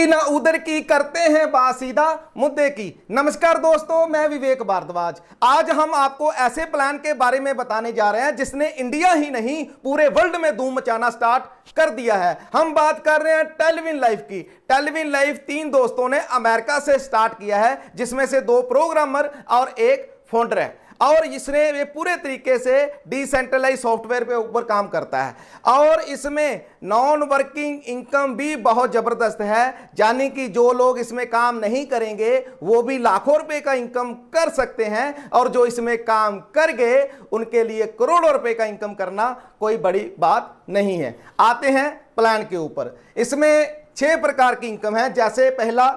की ना उधर की, करते हैं बात सीधा मुद्दे की। नमस्कार दोस्तों, मैं विवेक भारद्वाज। आज हम आपको ऐसे प्लान के बारे में बताने जा रहे हैं जिसने इंडिया ही नहीं पूरे वर्ल्ड में धूम मचाना स्टार्ट कर दिया है। हम बात कर रहे हैं टेलविन लाइफ की। टेलविन लाइफ 3 दोस्तों ने अमेरिका से स्टार्ट किया है, जिसमें से 2 प्रोग्रामर और 1 फाउंडर है। और इसने ये पूरे तरीके से डिसेंट्रलाइज सॉफ्टवेयर पे ऊपर काम करता है और इसमें नॉन वर्किंग इनकम भी बहुत जबरदस्त है। यानी कि जो लोग इसमें काम नहीं करेंगे वो भी लाखों रुपए का इनकम कर सकते हैं, और जो इसमें काम कर गए उनके लिए करोड़ों रुपए का इनकम करना कोई बड़ी बात नहीं है। आते हैं प्लान के ऊपर। इसमें 6 प्रकार की इनकम है, जैसे पहला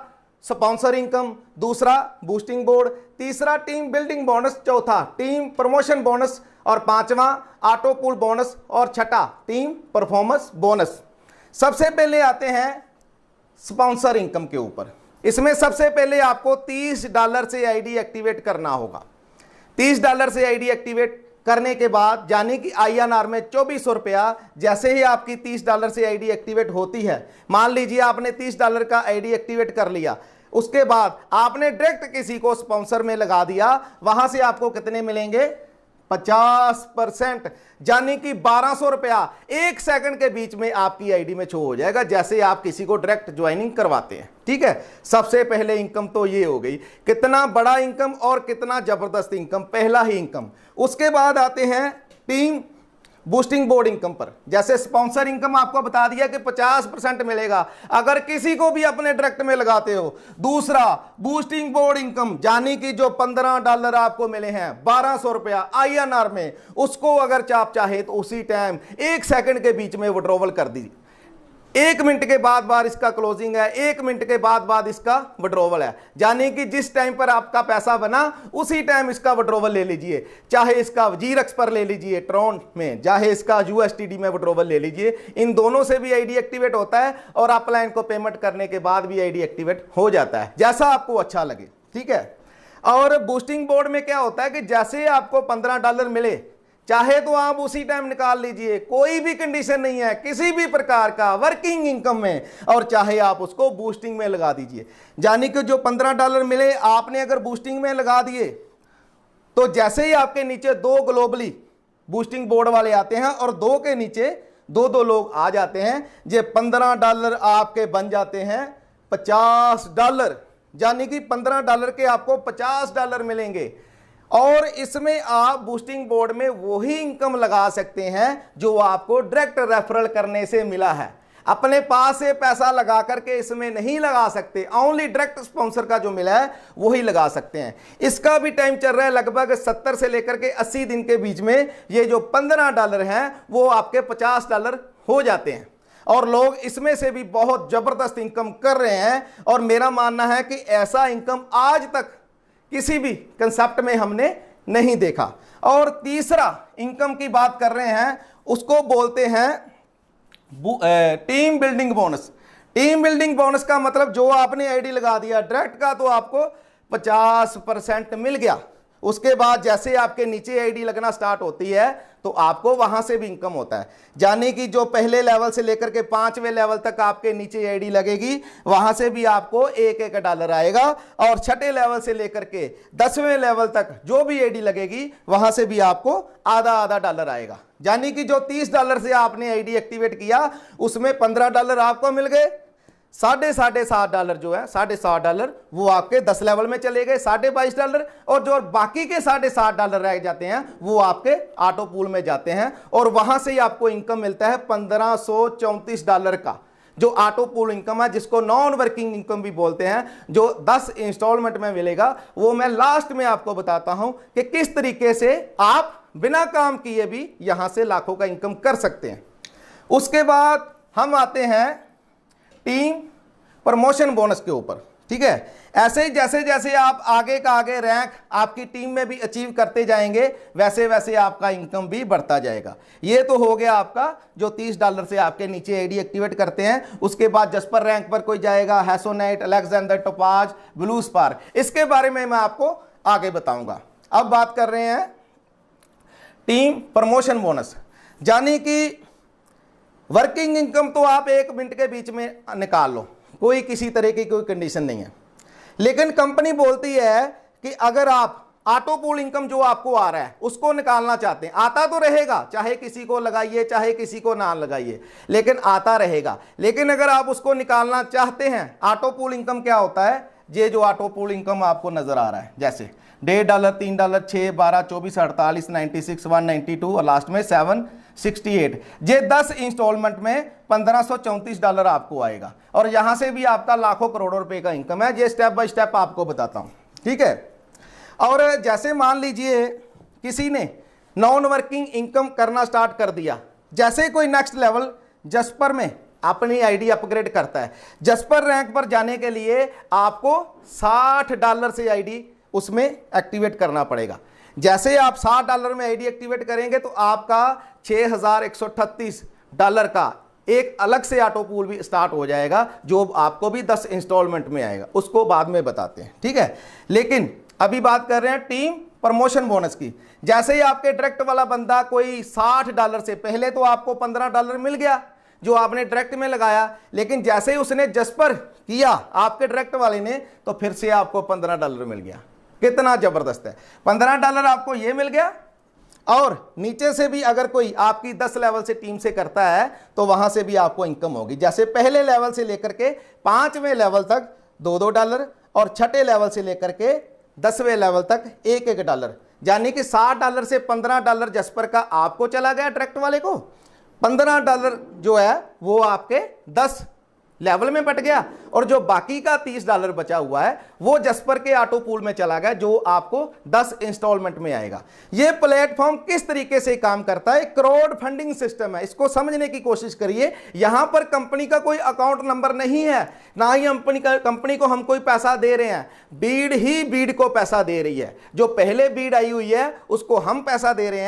स्पॉन्सर इनकम, दूसरा बूस्टिंग बोर्ड, तीसरा टीम बिल्डिंग बोनस, चौथा टीम प्रमोशन बोनस, और 5वां ऑटो पूल बोनस, और छठा टीम परफॉर्मेंस बोनस। सबसे पहले आते हैं स्पॉन्सर इनकम के ऊपर। इसमें सबसे पहले आपको $30 से आईडी एक्टिवेट करना होगा। $30 से आईडी एक्टिवेट करने के बाद, यानी कि INR में 2400 रुपया, जैसे ही आपकी $30 से आईडी एक्टिवेट होती है, मान लीजिए आपने $30 का आईडी एक्टिवेट कर लिया, उसके बाद आपने डायरेक्ट किसी को स्पॉन्सर में लगा दिया, वहां से आपको कितने मिलेंगे? 50%, यानी कि 1200 रुपया 1 सेकंड के बीच में आपकी आईडी में शो हो जाएगा, जैसे आप किसी को डायरेक्ट ज्वाइनिंग करवाते हैं। ठीक है, सबसे पहले इनकम तो ये हो गई। कितना बड़ा इनकम और कितना जबरदस्त इनकम, पहला ही इनकम। उसके बाद आते हैं टीम बूस्टिंग बोर्ड इनकम पर। जैसे स्पॉन्सर इनकम आपको बता दिया कि 50% मिलेगा अगर किसी को भी अपने डायरेक्ट में लगाते हो। दूसरा बूस्टिंग बोर्ड इनकम, यानी कि जो $15 आपको मिले हैं, 1200 रुपया INR में, उसको अगर आप चाहे तो उसी टाइम 1 सेकंड के बीच में विड्रॉवल कर दीजिए। 1 मिनट के बाद इसका क्लोजिंग है, 1 मिनट के बाद इसका विड्रॉवल है। यानी कि जिस टाइम पर आपका पैसा बना उसी टाइम इसका विड्रॉवल ले लीजिए। चाहे इसका जीरक्स पर ले लीजिए ट्रॉन में, चाहे इसका USDT में विड्रॉवल ले लीजिए। इन दोनों से भी आईडी एक्टिवेट होता है और अपलाइन को पेमेंट करने के बाद भी आईडी एक्टिवेट हो जाता है, जैसा आपको अच्छा लगे। ठीक है, और बूस्टिंग बोर्ड में क्या होता है कि जैसे आपको $15 मिले, चाहे तो आप उसी टाइम निकाल लीजिए, कोई भी कंडीशन नहीं है किसी भी प्रकार का वर्किंग इनकम में, और चाहे आप उसको बूस्टिंग में लगा दीजिए। यानी कि जो $15 मिले आपने अगर बूस्टिंग में लगा दिए, तो जैसे ही आपके नीचे 2 ग्लोबली बूस्टिंग बोर्ड वाले आते हैं और 2 के नीचे 2 लोग आ जाते हैं, ये $15 आपके बन जाते हैं $50। यानी कि $15 के आपको $50 मिलेंगे, और इसमें आप बूस्टिंग बोर्ड में वही इनकम लगा सकते हैं जो आपको डायरेक्ट रेफरल करने से मिला है। अपने पास से पैसा लगा करके इसमें नहीं लगा सकते, ओनली डायरेक्ट स्पॉन्सर का जो मिला है वही लगा सकते हैं। इसका भी टाइम चल रहा है लगभग 70 से लेकर के 80 दिन के बीच में। ये जो $15 हैं वो आपके $50 हो जाते हैं, और लोग इसमें से भी बहुत जबरदस्त इनकम कर रहे हैं। और मेरा मानना है कि ऐसा इनकम आज तक किसी भी कंसेप्ट में हमने नहीं देखा। और तीसरा इनकम की बात कर रहे हैं, उसको बोलते हैं team building bonus. Team building bonus का मतलब जो आपने आईडी लगा दिया डायरेक्ट का, तो आपको 50% मिल गया। उसके बाद जैसे आपके नीचे आईडी लगना स्टार्ट होती है तो आपको वहां से भी इनकम होता है। यानी कि जो पहले लेवल से लेकर के 5वें लेवल तक आपके नीचे आईडी लगेगी, वहां से भी आपको $1 आएगा, और 6ठे लेवल से लेकर के 10वें लेवल तक जो भी आईडी लगेगी वहां से भी आपको आधा डॉलर आएगा। यानी कि जो $30 से आपने आईडी एक्टिवेट किया उसमें $15 आपको मिल गए, $7.5 जो है $7.5 वो आपके 10 लेवल में चले गए, $22.5, और जो बाकी के $7.5 रह जाते हैं वो आपके ऑटो पूल में जाते हैं, और वहां से ही आपको इनकम मिलता है $1534 का, जो ऑटो पूल इनकम है, जिसको नॉन वर्किंग इनकम भी बोलते हैं, जो 10 इंस्टॉलमेंट में मिलेगा। वो मैं लास्ट में आपको बताता हूं कि किस तरीके से आप बिना काम किए भी यहां से लाखों का इनकम कर सकते हैं। उसके बाद हम आते हैं टीम प्रमोशन बोनस के ऊपर। ठीक है, ऐसे ही जैसे जैसे आप आगे का आगे रैंक आपकी टीम में भी अचीव करते जाएंगे, वैसे वैसे आपका इनकम भी बढ़ता जाएगा। ये तो हो गया आपका जो $30 से आपके नीचे आईडी एक्टिवेट करते हैं। उसके बाद जस्पर रैंक पर कोई जाएगा, हैसोनेट, अलेक्जेंडर, टोपाज, ब्लू स्पार, इसके बारे में मैं आपको आगे बताऊंगा। अब बात कर रहे हैं टीम प्रमोशन बोनस, यानी कि वर्किंग इनकम तो आप 1 मिनट के बीच में निकाल लो, कोई किसी तरह की कोई कंडीशन नहीं है। लेकिन कंपनी बोलती है कि अगर आप ऑटो पूल इनकम जो आपको आ रहा है उसको निकालना चाहते हैं, आता तो रहेगा, चाहे किसी को लगाइए चाहे किसी को ना लगाइए, लेकिन आता रहेगा। लेकिन अगर आप उसको निकालना चाहते हैं, ऑटो पूल इनकम क्या होता है, ये जो ऑटो पूल इनकम आपको नजर आ रहा है, जैसे $1.5, $3, 6, 12, 24, 48, 96, 192 और लास्ट में 768, ये 10 इंस्टॉलमेंट में $1534 आपको आएगा। और यहां से भी आपका लाखों करोड़ों रुपए का इनकम है। ये स्टेप बाय स्टेप आपको बताता हूं, ठीक है। और जैसे मान लीजिए किसी ने नॉन वर्किंग इनकम करना स्टार्ट कर दिया, जैसे कोई नेक्स्ट लेवल जस्पर में अपनी आईडी अपग्रेड करता है, जस्पर रैंक पर जाने के लिए आपको $60 से आईडी उसमें एक्टिवेट करना पड़ेगा। जैसे आप $60 में आईडी एक्टिवेट करेंगे तो आपका $6138 का एक अलग से ऑटो पूल भी स्टार्ट हो जाएगा, जो आपको भी 10 इंस्टॉलमेंट में आएगा, उसको बाद में बताते हैं, ठीक है। लेकिन अभी बात कर रहे हैं टीम प्रमोशन बोनस की। जैसे ही आपके डायरेक्ट वाला बंदा कोई $60 से, पहले तो आपको $15 मिल गया जो आपने डायरेक्ट में लगाया, लेकिन जैसे ही उसने जस्पर किया आपके डायरेक्ट वाले ने, तो फिर से आपको $15 मिल गया। कितना जबरदस्त है, $15 आपको ये मिल गया। और नीचे से भी अगर कोई आपकी 10 लेवल से टीम से करता है तो वहां से भी आपको इनकम होगी। जैसे पहले लेवल से लेकर के 5वें लेवल तक $2 और 6ठे लेवल से लेकर के 10वें लेवल तक $1, यानी कि $60 से $15 जस्पर का आपको चला गया डायरेक्ट वाले को, $15 जो है वो आपके 10 लेवल में बट गया, और जो बाकी का $30 बचा हुआ है वो जस्पर के ऑटो पूल में चला गया, जो आपको 10 इंस्टॉलमेंट में आएगा। ये प्लेटफॉर्म किस तरीके से काम करता है, क्राउड फंडिंग सिस्टम है, इसको समझने की कोशिश करिए। यहां पर कंपनी का कोई अकाउंट नंबर नहीं है, ना ही कंपनी को हम कोई पैसा दे रहे हैं, बीड ही बीड को पैसा दे रही है। जो पहले बीड आई हुई है उसको हम पैसा दे रहे हैं।